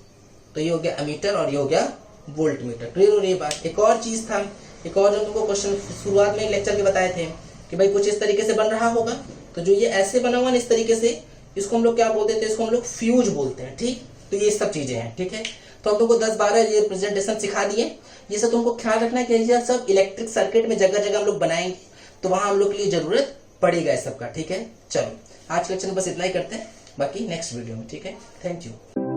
Speaker 1: तो ये हो गया अमीटर और ये हो गया वोल्ट मीटर। क्लियर हो रही है बात? एक और चीज था, एक और जो तुमको क्वेश्चन शुरुआत में लेक्चर के बताए थे कि भाई कुछ इस तरीके से बन रहा होगा, तो जो ये ऐसे बना हुआ ना इस तरीके से, इसको हम लोग क्या बोलते थे, इसको हम लोग फ्यूज बोलते हैं, ठीक। तो ये सब चीजें हैं, ठीक है। तो हम तुमको 10-12 ये प्रेजेंटेशन सिखा दिए, ये सब तुमको ख्याल रखना है कि ये सब इलेक्ट्रिक सर्किट में जगह जगह हम लोग बनाएंगे, तो वहां हम लोग के लिए जरूरत पड़ेगा इस सबका, ठीक है। चलो, आज के लेक्चर में बस इतना ही करते हैं, बाकी नेक्स्ट वीडियो में, ठीक है। Thank you.